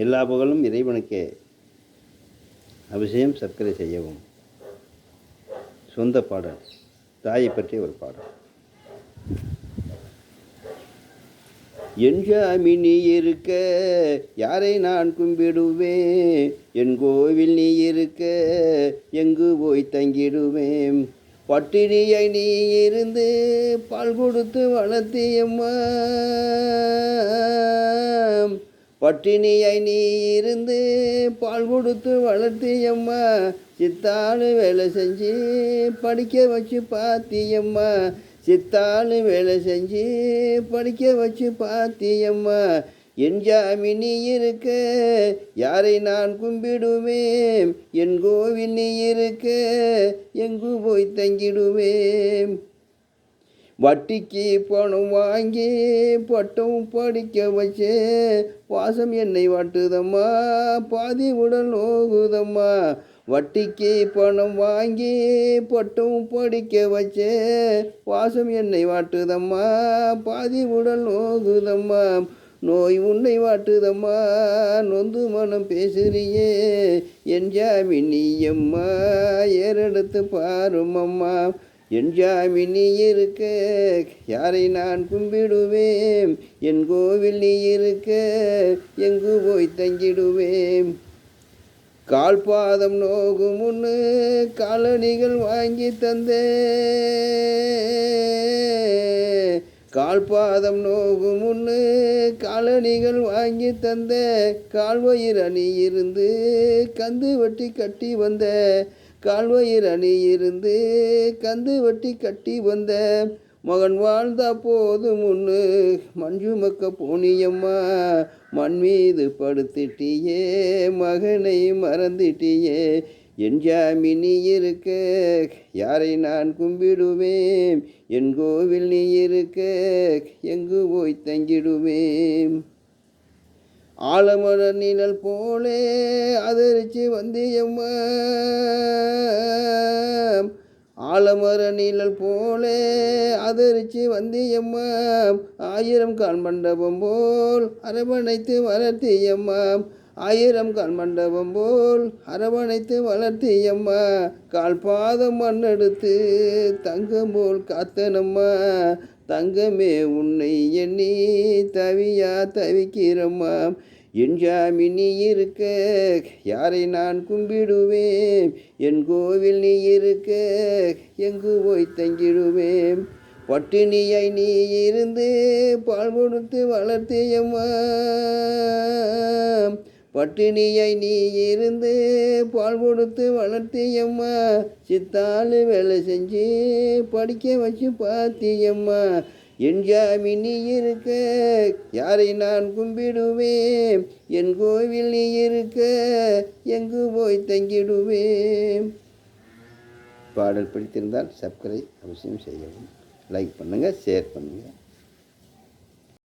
எல்லா புகழும் இறைவனுக்கே. அவசியம் சர்க்கரை செய்யவும். சொந்த பாடல், தாயை பற்றிய ஒரு பாடல். என் சாமி நீ இருக்க யாரை நான் கும்பிடுவேன், என் கோவில் நீ இருக்க எங்கு போய் தங்கிடுவேன். பட்டினியை நீ இருந்து பால் கொடுத்து வளர்த்தியம்மா, பட்டினியை நீ இருந்து பால் கொடுத்து வளர்த்தியம்மா, சித்தாளு வேலை செஞ்சு படிக்க வச்சு பாத்தியம்மா, சித்தாளு வேலை செஞ்சு படிக்க வச்சு பாத்தியம்மா. என் சாமி நீ இருக்க யாரை நான் கும்பிடுவேன், என் கோவில் நீ இருக்க எங்கு போய் தங்கிடுவேன். வட்டிக்கு பணம் வாங்கி பட்டம் படிக்க வச்சே, பாசம் என்னை வாட்டுதம்மா பாதி உடல் நோகுதம்மா. வட்டிக்கு பணம் வாங்கி பட்டம் படிக்க வச்சே, பாசம் என்னை வாட்டுதம்மா பாதி உடல் நோகுதம்மா. நோய் உன்னை வாட்டுதம்மா நொந்து மனம் பேசுறியே, என் சாமி நீயம்மா ஏறெடுத்து பாருமம்மா. என் சாமி நீ இருக்க யாரை நான் கும்பிடுவேன், என் கோவில் நீ இருக்க எங்கு போய் தங்கிடுவேன். கால் பாதம் நோகும் முன்னு காலணிகள் வாங்கி தந்தே, கால் பாதம் நோகும் முன்னு காலணிகள் வாங்கி தந்த, கால்வயிர் அணி இருந்து கந்து வட்டி கட்டி வந்த, கால்வயிர் அணி இருந்து கந்து வட்டி கட்டி வந்த. மகன் வாழ்ந்தா போது முன்னு மஞ்சு மக்க போனியம்மா, மண் மீது படுத்திட்டியே மகனை மறந்துட்டியே. என் சாமி நீ இருக்க யாரை நான் கும்பிடுவேன், என் கோவில் நீ இருக்க எங்கு போய் தங்கிடுவேன். ஆலமர நிழல் போலே ஆதரிச்சு வந்தியம்மா, ஆலமர நிழல் போலே ஆதரிச்சு வந்தியம்மா. ஆயிரம் கால் மண்டபம் போல் அரவணைத்து வளர்த்தியம்மா, ஆயிரம் கால் மண்டபம் போல் அரவணைத்து வளர்த்தியம்மா. கால் பாதம் மண்ணெடுத்து தங்கம் போல் காத்தனம்மா, தங்கமே உன்னை எண்ணி தவியா தவிக்கிறம்மா. என் சாமி நீ இருக்க யாரை நான் கும்பிடுவேன், என் கோவில் நீ இருக்க எங்கு போய் தங்கிடுவேன். பட்டினியை நீ இருந்து பால் கொடுத்து வளர்த்தியம்மா, பட்டினியை நீ இருந்து பால் கொடுத்து வளர்த்தியம்மா, சித்தாளு வேலை செஞ்சு படிக்க வச்சு பாத்தியம்மா. என் சாமி நீ இருக்க யாரை நான் கும்பிடுவேன், என் கோவில் நீ இருக்க எங்கு போய் தங்கிடுவேன். பாடல் பிடித்திருந்தால் சப்ஸ்கிரைப் அவசியம் செய்யவும். லைக் பண்ணுங்கள், ஷேர் பண்ணுங்கள்.